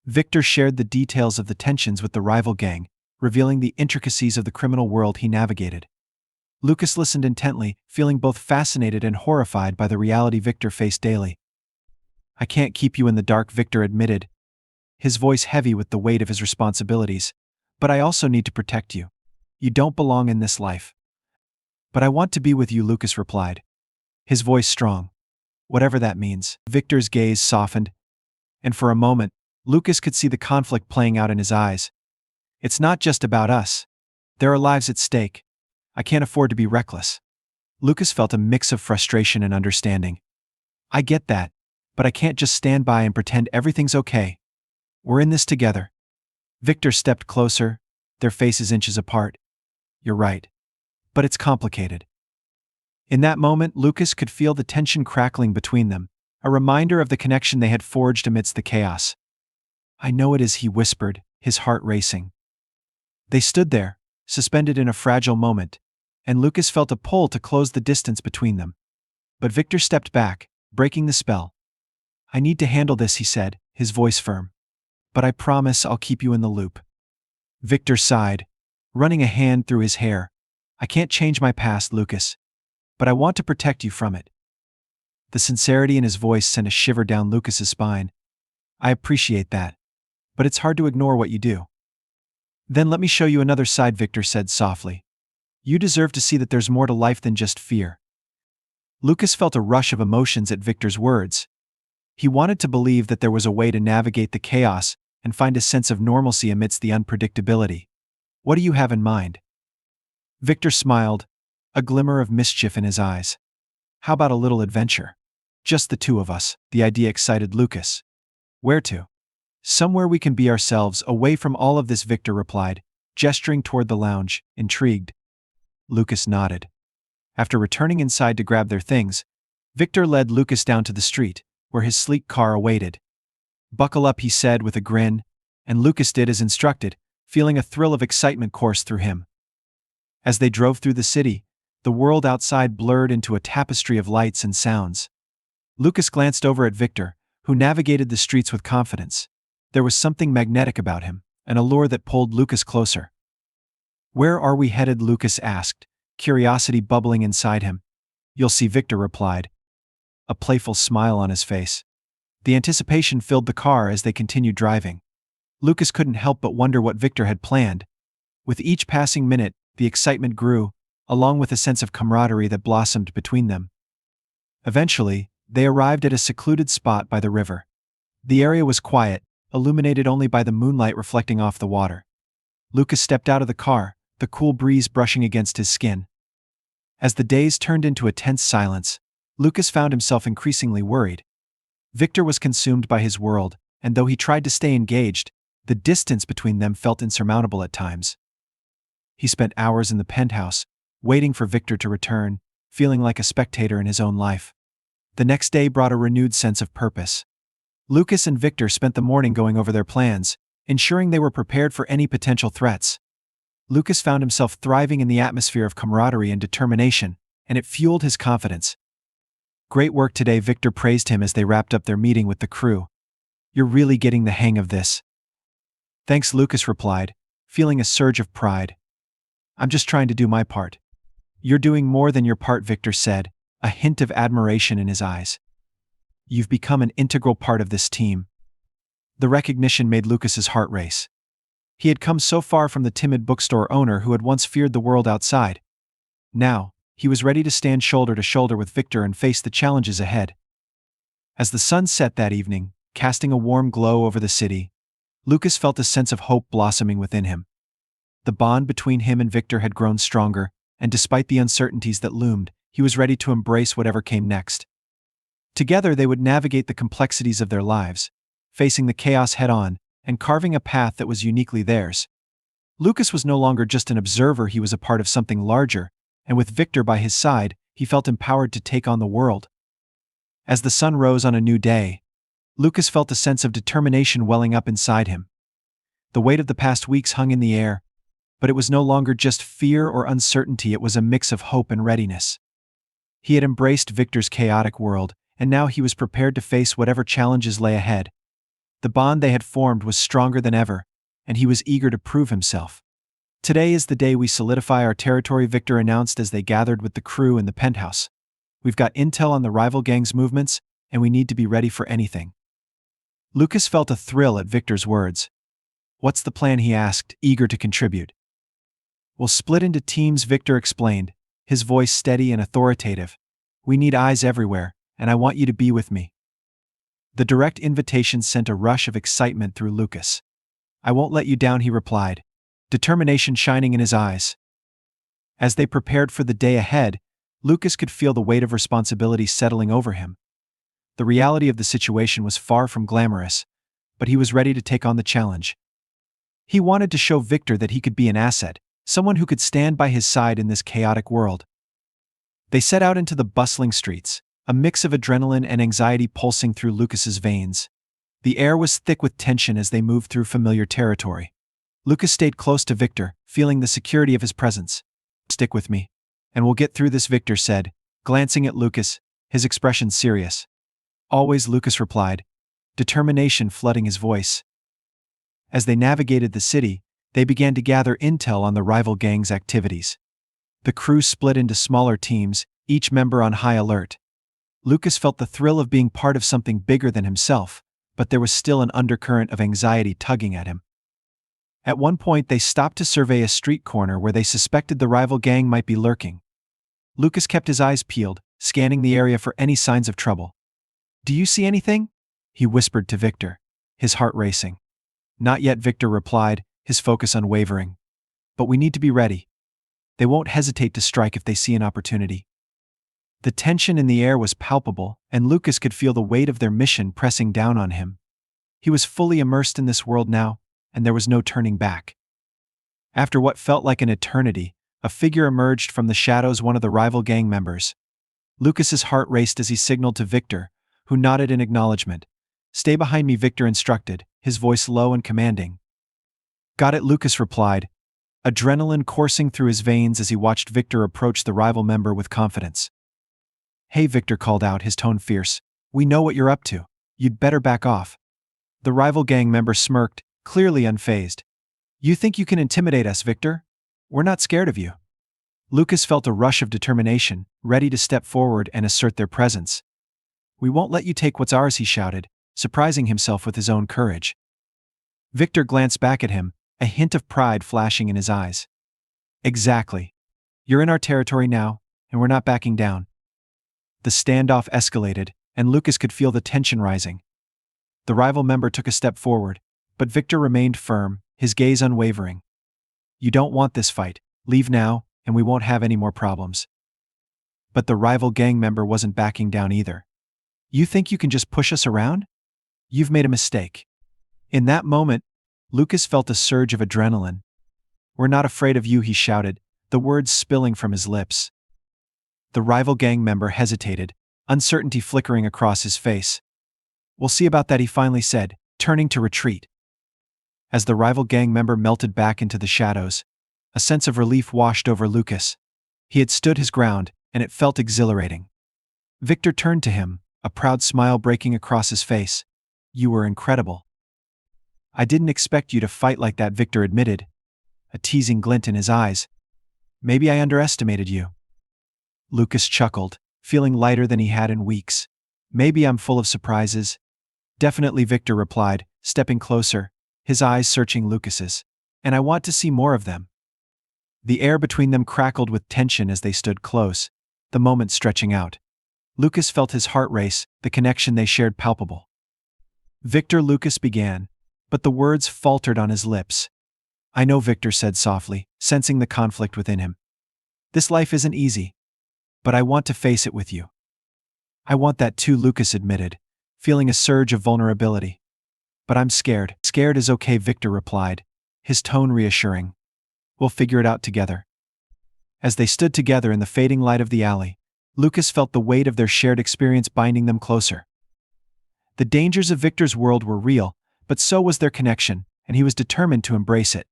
Victor shared the details of the tensions with the rival gang, revealing the intricacies of the criminal world he navigated. Lucas listened intently, feeling both fascinated and horrified by the reality Victor faced daily. "I can't keep you in the dark," Victor admitted, his voice heavy with the weight of his responsibilities. "But I also need to protect you. You don't belong in this life." "But I want to be with you," Lucas replied, his voice strong. "Whatever that means." Victor's gaze softened, and for a moment, Lucas could see the conflict playing out in his eyes. "It's not just about us. There are lives at stake. I can't afford to be reckless." Lucas felt a mix of frustration and understanding. "I get that, but I can't just stand by and pretend everything's okay. We're in this together." Victor stepped closer, their faces inches apart. You're right. But it's complicated. In that moment, Lucas could feel the tension crackling between them, a reminder of the connection they had forged amidst the chaos. I know it is, he whispered, his heart racing. They stood there, suspended in a fragile moment, and Lucas felt a pull to close the distance between them. But Victor stepped back, breaking the spell. I need to handle this, he said, his voice firm. But I promise I'll keep you in the loop. Victor sighed, running a hand through his hair. I can't change my past, Lucas. But I want to protect you from it. The sincerity in his voice sent a shiver down Lucas's spine. I appreciate that. But it's hard to ignore what you do. Then let me show you another side, Victor said softly. You deserve to see that there's more to life than just fear. Lucas felt a rush of emotions at Victor's words. He wanted to believe that there was a way to navigate the chaos and find a sense of normalcy amidst the unpredictability. What do you have in mind? Victor smiled, a glimmer of mischief in his eyes. How about a little adventure? Just the two of us, the idea excited Lucas. Where to? Somewhere we can be ourselves, away from all of this, Victor replied, gesturing toward the lounge, intrigued. Lucas nodded. After returning inside to grab their things, Victor led Lucas down to the street, where his sleek car awaited. Buckle up, he said with a grin, and Lucas did as instructed, feeling a thrill of excitement course through him. As they drove through the city, the world outside blurred into a tapestry of lights and sounds. Lucas glanced over at Victor, who navigated the streets with confidence. There was something magnetic about him, an allure that pulled Lucas closer. Where are we headed? Lucas asked, curiosity bubbling inside him. You'll see, Victor replied, a playful smile on his face. The anticipation filled the car as they continued driving. Lucas couldn't help but wonder what Victor had planned. With each passing minute, the excitement grew, along with a sense of camaraderie that blossomed between them. Eventually, they arrived at a secluded spot by the river. The area was quiet, illuminated only by the moonlight reflecting off the water. Lucas stepped out of the car, the cool breeze brushing against his skin. As the days turned into a tense silence, Lucas found himself increasingly worried. Victor was consumed by his world, and though he tried to stay engaged, the distance between them felt insurmountable at times. He spent hours in the penthouse, waiting for Victor to return, feeling like a spectator in his own life. The next day brought a renewed sense of purpose. Lucas and Victor spent the morning going over their plans, ensuring they were prepared for any potential threats. Lucas found himself thriving in the atmosphere of camaraderie and determination, and it fueled his confidence. Great work today, Victor praised him as they wrapped up their meeting with the crew. You're really getting the hang of this. Thanks, Lucas replied, feeling a surge of pride. I'm just trying to do my part. You're doing more than your part, Victor said, a hint of admiration in his eyes. You've become an integral part of this team. The recognition made Lucas's heart race. He had come so far from the timid bookstore owner who had once feared the world outside. Now, he was ready to stand shoulder to shoulder with Victor and face the challenges ahead. As the sun set that evening, casting a warm glow over the city, Lucas felt a sense of hope blossoming within him. The bond between him and Victor had grown stronger, and despite the uncertainties that loomed, he was ready to embrace whatever came next. Together they would navigate the complexities of their lives, facing the chaos head-on, and carving a path that was uniquely theirs. Lucas was no longer just an observer, he was a part of something larger, and with Victor by his side, he felt empowered to take on the world. As the sun rose on a new day, Lucas felt a sense of determination welling up inside him. The weight of the past weeks hung in the air, but it was no longer just fear or uncertainty, it was a mix of hope and readiness. He had embraced Victor's chaotic world, and now he was prepared to face whatever challenges lay ahead. The bond they had formed was stronger than ever, and he was eager to prove himself. Today is the day we solidify our territory, Victor announced as they gathered with the crew in the penthouse. We've got intel on the rival gang's movements, and we need to be ready for anything. Lucas felt a thrill at Victor's words. What's the plan, he asked, eager to contribute. We'll split into teams, Victor explained, his voice steady and authoritative. We need eyes everywhere, and I want you to be with me. The direct invitation sent a rush of excitement through Lucas. I won't let you down, he replied, determination shining in his eyes. As they prepared for the day ahead, Lucas could feel the weight of responsibility settling over him. The reality of the situation was far from glamorous, but he was ready to take on the challenge. He wanted to show Victor that he could be an asset, someone who could stand by his side in this chaotic world. They set out into the bustling streets, a mix of adrenaline and anxiety pulsing through Lucas's veins. The air was thick with tension as they moved through familiar territory. Lucas stayed close to Victor, feeling the security of his presence. "Stick with me, and we'll get through this," Victor said, glancing at Lucas, his expression serious. "Always," Lucas replied, determination flooding his voice. As they navigated the city, they began to gather intel on the rival gang's activities. The crew split into smaller teams, each member on high alert. Lucas felt the thrill of being part of something bigger than himself, but there was still an undercurrent of anxiety tugging at him. At one point they stopped to survey a street corner where they suspected the rival gang might be lurking. Lucas kept his eyes peeled, scanning the area for any signs of trouble. "Do you see anything?" he whispered to Victor, his heart racing. "Not yet," Victor replied, his focus unwavering. "But we need to be ready. They won't hesitate to strike if they see an opportunity." The tension in the air was palpable, and Lucas could feel the weight of their mission pressing down on him. He was fully immersed in this world now, and there was no turning back. After what felt like an eternity, a figure emerged from the shadows, one of the rival gang members. Lucas's heart raced as he signaled to Victor, who nodded in acknowledgement. "Stay behind me," Victor instructed, his voice low and commanding. "Got it," Lucas replied, adrenaline coursing through his veins as he watched Victor approach the rival member with confidence. "Hey," Victor called out, his tone fierce. "We know what you're up to. You'd better back off." The rival gang member smirked, clearly unfazed. "You think you can intimidate us, Victor? We're not scared of you." Lucas felt a rush of determination, ready to step forward and assert their presence. "We won't let you take what's ours," he shouted, surprising himself with his own courage. Victor glanced back at him, a hint of pride flashing in his eyes. "Exactly. You're in our territory now, and we're not backing down." The standoff escalated, and Lucas could feel the tension rising. The rival member took a step forward, but Victor remained firm, his gaze unwavering. "You don't want this fight. Leave now, and we won't have any more problems." But the rival gang member wasn't backing down either. "You think you can just push us around? You've made a mistake." In that moment, Lucas felt a surge of adrenaline. "We're not afraid of you," he shouted, the words spilling from his lips. The rival gang member hesitated, uncertainty flickering across his face. "We'll see about that," he finally said, turning to retreat. As the rival gang member melted back into the shadows, a sense of relief washed over Lucas. He had stood his ground, and it felt exhilarating. Victor turned to him, a proud smile breaking across his face. "You were incredible." "I didn't expect you to fight like that," Victor admitted, a teasing glint in his eyes. "Maybe I underestimated you." Lucas chuckled, feeling lighter than he had in weeks. "Maybe I'm full of surprises." "Definitely," Victor replied, stepping closer, his eyes searching Lucas's. "And I want to see more of them." The air between them crackled with tension as they stood close, the moment stretching out. Lucas felt his heart race, the connection they shared palpable. "Victor," Lucas began, but the words faltered on his lips. "I know," Victor said softly, sensing the conflict within him. "This life isn't easy. But I want to face it with you." "I want that too," Lucas admitted, feeling a surge of vulnerability. "But I'm scared." "Scared is okay," Victor replied, his tone reassuring. "We'll figure it out together." As they stood together in the fading light of the alley, Lucas felt the weight of their shared experience binding them closer. The dangers of Victor's world were real, but so was their connection, and he was determined to embrace it.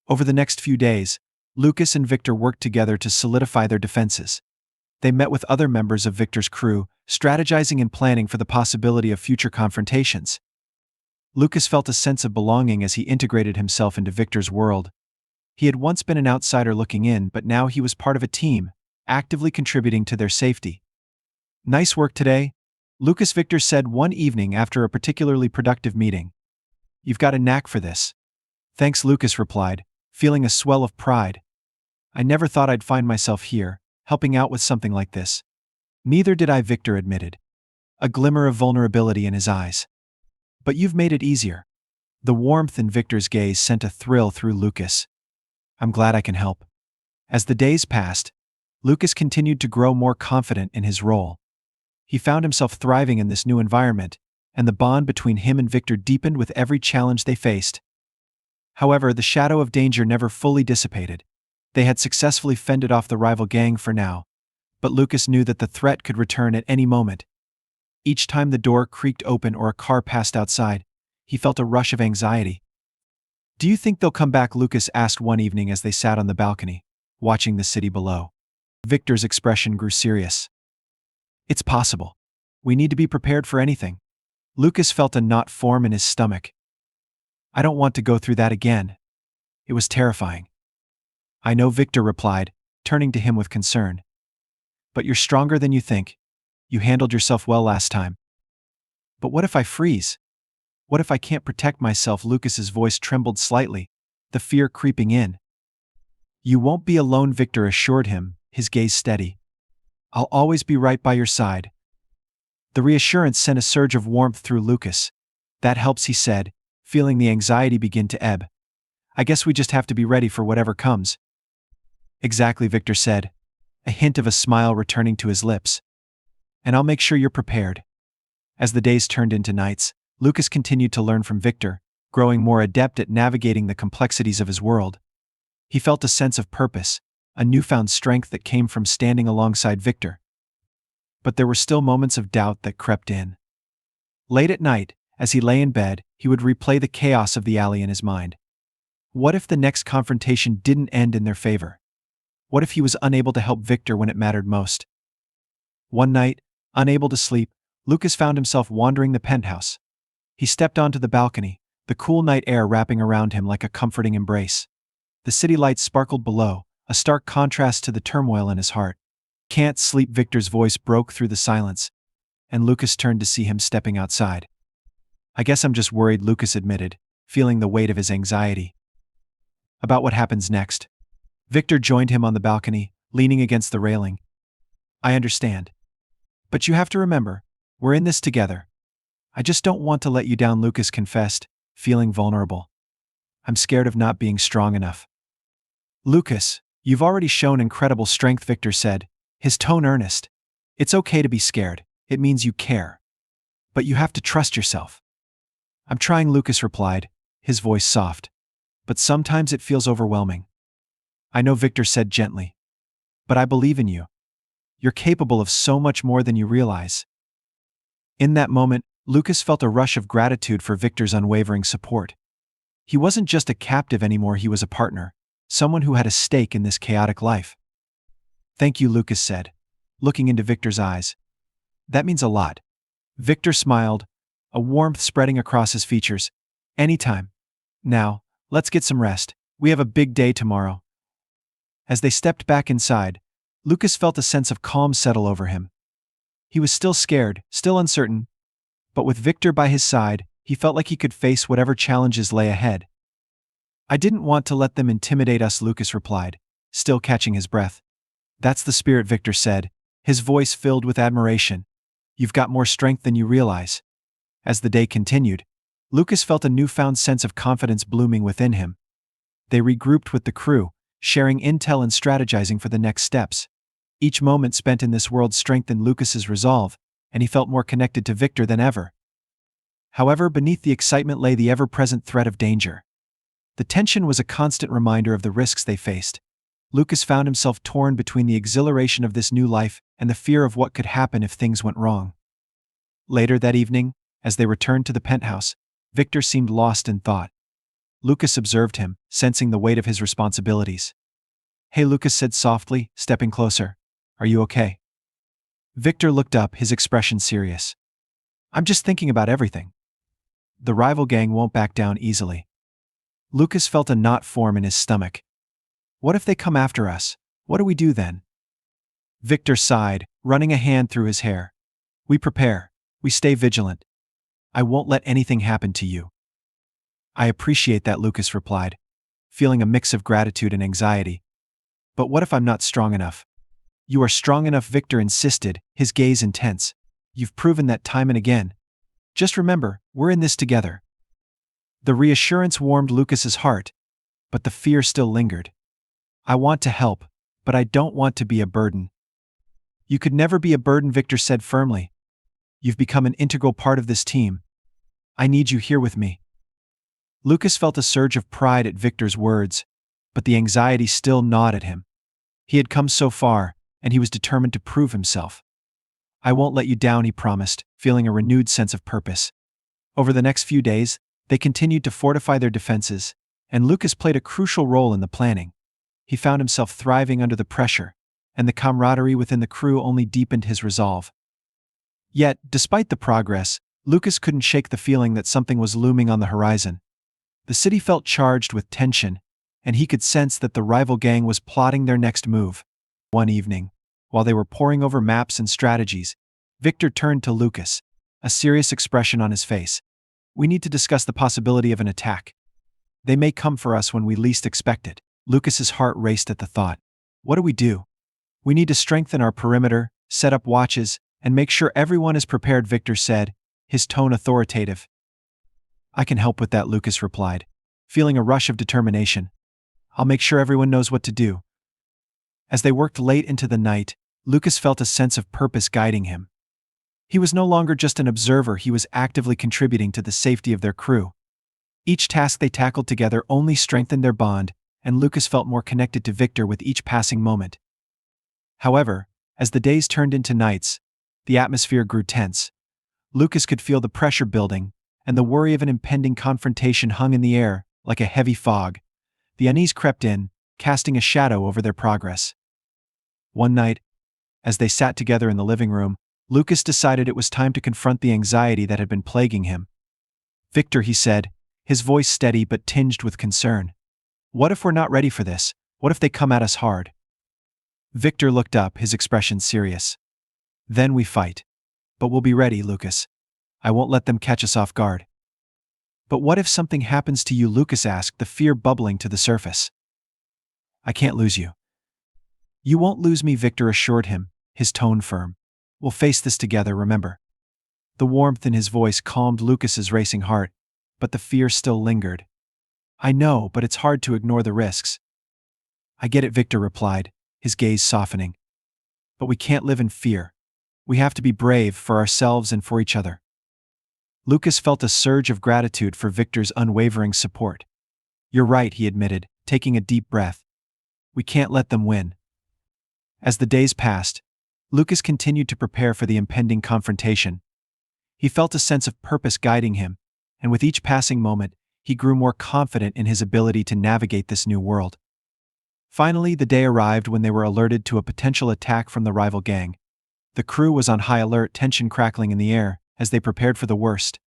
Over the next few days, Lucas and Victor worked together to solidify their defenses. They met with other members of Victor's crew, strategizing and planning for the possibility of future confrontations. Lucas felt a sense of belonging as he integrated himself into Victor's world. He had once been an outsider looking in, but now he was part of a team, actively contributing to their safety. "Nice work today," Lucas Victor said one evening after a particularly productive meeting. "You've got a knack for this." "Thanks," Lucas replied, feeling a swell of pride. "I never thought I'd find myself here, helping out with something like this." "Neither did I," Victor admitted, a glimmer of vulnerability in his eyes. "But you've made it easier." The warmth in Victor's gaze sent a thrill through Lucas. "I'm glad I can help." As the days passed, Lucas continued to grow more confident in his role. He found himself thriving in this new environment, and the bond between him and Victor deepened with every challenge they faced. However, the shadow of danger never fully dissipated. They had successfully fended off the rival gang for now, but Lucas knew that the threat could return at any moment. Each time the door creaked open or a car passed outside, he felt a rush of anxiety. "Do you think they'll come back?" Lucas asked one evening as they sat on the balcony, watching the city below. Victor's expression grew serious. "It's possible. We need to be prepared for anything." Lucas felt a knot form in his stomach. "I don't want to go through that again." It was terrifying. "I know," Victor replied, turning to him with concern. "But you're stronger than you think. You handled yourself well last time." "But what if I freeze? What if I can't protect myself?" Lucas's voice trembled slightly, the fear creeping in. "You won't be alone," Victor assured him, his gaze steady. "I'll always be right by your side." The reassurance sent a surge of warmth through Lucas. "That helps," he said, feeling the anxiety begin to ebb. "I guess we just have to be ready for whatever comes." "Exactly," Victor said, a hint of a smile returning to his lips. "And I'll make sure you're prepared." As the days turned into nights, Lucas continued to learn from Victor, growing more adept at navigating the complexities of his world. He felt a sense of purpose, a newfound strength that came from standing alongside Victor. But there were still moments of doubt that crept in. Late at night, as he lay in bed, he would replay the chaos of the alley in his mind. What if the next confrontation didn't end in their favor? What if he was unable to help Victor when it mattered most? One night, unable to sleep, Lucas found himself wandering the penthouse. He stepped onto the balcony, the cool night air wrapping around him like a comforting embrace. The city lights sparkled below, a stark contrast to the turmoil in his heart. "Can't sleep," Victor's voice broke through the silence, and Lucas turned to see him stepping outside. "I guess I'm just worried," Lucas admitted, feeling the weight of his anxiety. "About what happens next?" Victor joined him on the balcony, leaning against the railing. "I understand. But you have to remember, we're in this together. I just don't want to let you down," Lucas confessed, feeling vulnerable. "I'm scared of not being strong enough." "Lucas, you've already shown incredible strength," Victor said, his tone earnest. "It's okay to be scared. It means you care. But you have to trust yourself." "I'm trying," Lucas replied, his voice soft. "But sometimes it feels overwhelming." "I know," Victor said gently. "But I believe in you. You're capable of so much more than you realize." In that moment, Lucas felt a rush of gratitude for Victor's unwavering support. He wasn't just a captive anymore, he was a partner, someone who had a stake in this chaotic life. "Thank you," Lucas said, looking into Victor's eyes. "That means a lot." Victor smiled, a warmth spreading across his features. "Anytime. Now, let's get some rest. We have a big day tomorrow." As they stepped back inside, Lucas felt a sense of calm settle over him. He was still scared, still uncertain, but with Victor by his side, he felt like he could face whatever challenges lay ahead. "I didn't want to let them intimidate us," Lucas replied, still catching his breath. "That's the spirit," Victor said, his voice filled with admiration. "You've got more strength than you realize." As the day continued, Lucas felt a newfound sense of confidence blooming within him. They regrouped with the crew, sharing intel and strategizing for the next steps. Each moment spent in this world strengthened Lucas's resolve, and he felt more connected to Victor than ever. However, beneath the excitement lay the ever-present threat of danger. The tension was a constant reminder of the risks they faced. Lucas found himself torn between the exhilaration of this new life and the fear of what could happen if things went wrong. Later that evening, as they returned to the penthouse, Victor seemed lost in thought. Lucas observed him, sensing the weight of his responsibilities. "Hey," Lucas said softly, stepping closer. "Are you okay?" Victor looked up, his expression serious. "I'm just thinking about everything. The rival gang won't back down easily." Lucas felt a knot form in his stomach. "What if they come after us? What do we do then?" Victor sighed, running a hand through his hair. "We prepare. We stay vigilant. I won't let anything happen to you." "I appreciate that," Lucas replied, feeling a mix of gratitude and anxiety. "But what if I'm not strong enough?" "You are strong enough," Victor insisted, his gaze intense. "You've proven that time and again. Just remember, we're in this together." The reassurance warmed Lucas's heart, but the fear still lingered. "I want to help, but I don't want to be a burden." "You could never be a burden," Victor said firmly. "You've become an integral part of this team. I need you here with me." Lucas felt a surge of pride at Victor's words, but the anxiety still gnawed at him. He had come so far, and he was determined to prove himself. "I won't let you down," he promised, feeling a renewed sense of purpose. Over the next few days, they continued to fortify their defenses, and Lucas played a crucial role in the planning. He found himself thriving under the pressure, and the camaraderie within the crew only deepened his resolve. Yet, despite the progress, Lucas couldn't shake the feeling that something was looming on the horizon. The city felt charged with tension, and he could sense that the rival gang was plotting their next move. One evening, while they were poring over maps and strategies, Victor turned to Lucas, a serious expression on his face. "We need to discuss the possibility of an attack. They may come for us when we least expect it." Lucas's heart raced at the thought. "What do we do?" "We need to strengthen our perimeter, set up watches, and make sure everyone is prepared," Victor said, his tone authoritative. "I can help with that," Lucas replied, feeling a rush of determination. "I'll make sure everyone knows what to do." As they worked late into the night, Lucas felt a sense of purpose guiding him. He was no longer just an observer, he was actively contributing to the safety of their crew. Each task they tackled together only strengthened their bond, and Lucas felt more connected to Victor with each passing moment. However, as the days turned into nights, the atmosphere grew tense. Lucas could feel the pressure building, and the worry of an impending confrontation hung in the air, like a heavy fog. The unease crept in, casting a shadow over their progress. One night, as they sat together in the living room, Lucas decided it was time to confront the anxiety that had been plaguing him. "Victor," he said, his voice steady but tinged with concern. "What if we're not ready for this? What if they come at us hard?" Victor looked up, his expression serious. "Then we fight. But we'll be ready, Lucas. I won't let them catch us off guard." "But what if something happens to you?" Lucas asked, the fear bubbling to the surface. "I can't lose you." "You won't lose me," Victor assured him, his tone firm. "We'll face this together, remember." The warmth in his voice calmed Lucas's racing heart, but the fear still lingered. "I know, but it's hard to ignore the risks." "I get it," Victor replied, his gaze softening. "But we can't live in fear. We have to be brave for ourselves and for each other." Lucas felt a surge of gratitude for Victor's unwavering support. "You're right," he admitted, taking a deep breath. "We can't let them win." As the days passed, Lucas continued to prepare for the impending confrontation. He felt a sense of purpose guiding him, and with each passing moment, he grew more confident in his ability to navigate this new world. Finally, the day arrived when they were alerted to a potential attack from the rival gang. The crew was on high alert, tension crackling in the air, as they prepared for the worst.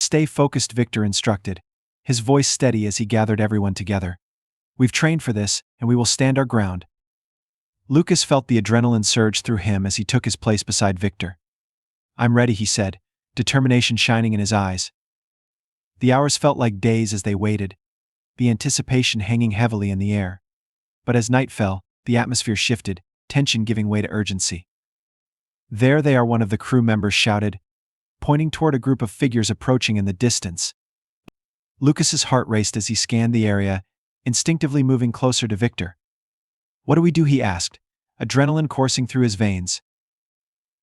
"Stay focused," Victor instructed, his voice steady as he gathered everyone together. "We've trained for this, and we will stand our ground." Lucas felt the adrenaline surge through him as he took his place beside Victor. "I'm ready," he said, determination shining in his eyes. The hours felt like days as they waited, the anticipation hanging heavily in the air. But as night fell, the atmosphere shifted, tension giving way to urgency. "There they are," one of the crew members shouted, pointing toward a group of figures approaching in the distance. Lucas's heart raced as he scanned the area, instinctively moving closer to Victor. "What do we do?" he asked, adrenaline coursing through his veins.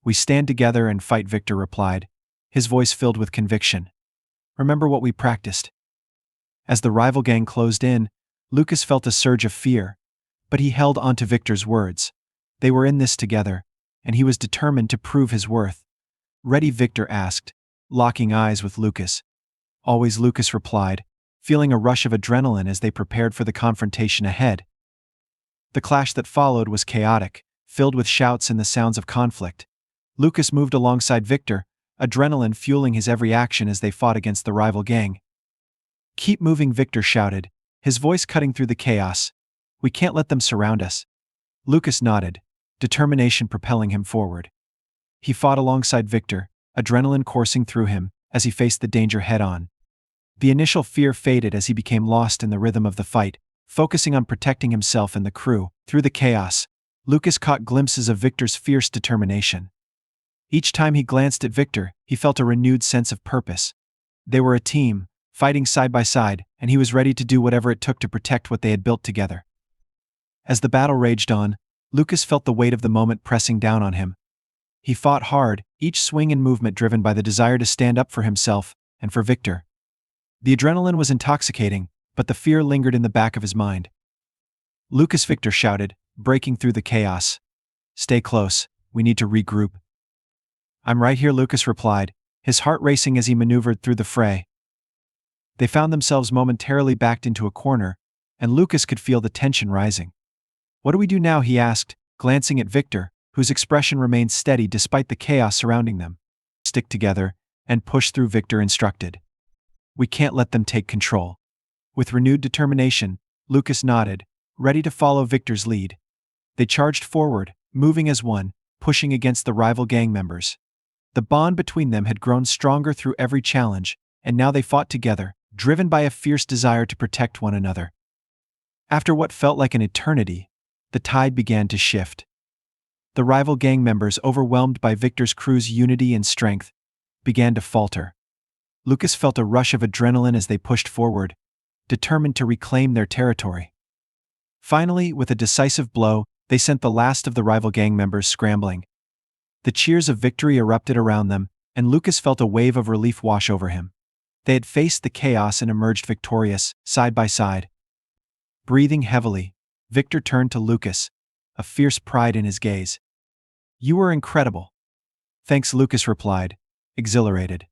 "We stand together and fight," Victor replied, his voice filled with conviction. "Remember what we practiced." As the rival gang closed in, Lucas felt a surge of fear, but he held on to Victor's words. They were in this together, and he was determined to prove his worth. "Ready?" Victor asked, locking eyes with Lucas. "Always," Lucas replied, feeling a rush of adrenaline as they prepared for the confrontation ahead. The clash that followed was chaotic, filled with shouts and the sounds of conflict. Lucas moved alongside Victor, adrenaline fueling his every action as they fought against the rival gang. "Keep moving," Victor shouted, his voice cutting through the chaos. "We can't let them surround us." Lucas nodded, determination propelling him forward. He fought alongside Victor, adrenaline coursing through him, as he faced the danger head-on. The initial fear faded as he became lost in the rhythm of the fight, focusing on protecting himself and the crew. Through the chaos, Lucas caught glimpses of Victor's fierce determination. Each time he glanced at Victor, he felt a renewed sense of purpose. They were a team, fighting side by side, and he was ready to do whatever it took to protect what they had built together. As the battle raged on, Lucas felt the weight of the moment pressing down on him. He fought hard, each swing and movement driven by the desire to stand up for himself and for Victor. The adrenaline was intoxicating, but the fear lingered in the back of his mind. Lucas, Victor shouted, breaking through the chaos. Stay close, we need to regroup. I'm right here, Lucas replied, his heart racing as he maneuvered through the fray. They found themselves momentarily backed into a corner, and Lucas could feel the tension rising. What do we do now, he asked, glancing at Victor, whose expression remained steady despite the chaos surrounding them. Stick together, and push through, Victor instructed. We can't let them take control. With renewed determination, Lucas nodded, ready to follow Victor's lead. They charged forward, moving as one, pushing against the rival gang members. The bond between them had grown stronger through every challenge, and now they fought together, driven by a fierce desire to protect one another. After what felt like an eternity, the tide began to shift. The rival gang members, overwhelmed by Victor's crew's unity and strength, began to falter. Lucas felt a rush of adrenaline as they pushed forward, determined to reclaim their territory. Finally, with a decisive blow, they sent the last of the rival gang members scrambling. The cheers of victory erupted around them, and Lucas felt a wave of relief wash over him. They had faced the chaos and emerged victorious, side by side. Breathing heavily, Victor turned to Lucas, a fierce pride in his gaze. You were incredible. Thanks, Lucas replied, exhilarated.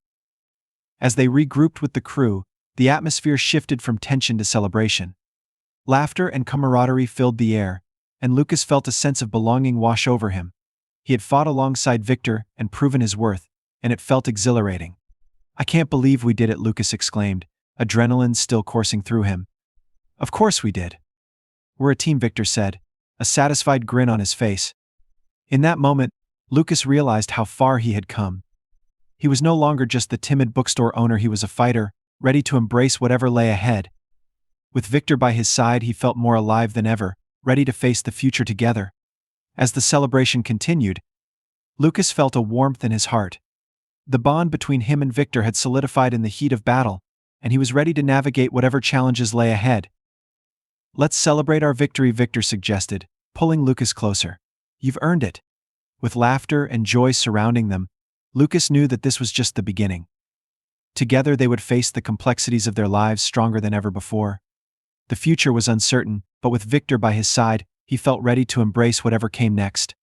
As they regrouped with the crew, the atmosphere shifted from tension to celebration. Laughter and camaraderie filled the air, and Lucas felt a sense of belonging wash over him. He had fought alongside Victor and proven his worth, and it felt exhilarating. I can't believe we did it, Lucas exclaimed, adrenaline still coursing through him. Of course we did. We're a team, Victor said, a satisfied grin on his face. In that moment, Lucas realized how far he had come. He was no longer just the timid bookstore owner, he was a fighter, ready to embrace whatever lay ahead. With Victor by his side, he felt more alive than ever, ready to face the future together. As the celebration continued, Lucas felt a warmth in his heart. The bond between him and Victor had solidified in the heat of battle, and he was ready to navigate whatever challenges lay ahead. Let's celebrate our victory, Victor suggested, pulling Lucas closer. You've earned it. With laughter and joy surrounding them, Lucas knew that this was just the beginning. Together they would face the complexities of their lives stronger than ever before. The future was uncertain, but with Victor by his side, he felt ready to embrace whatever came next.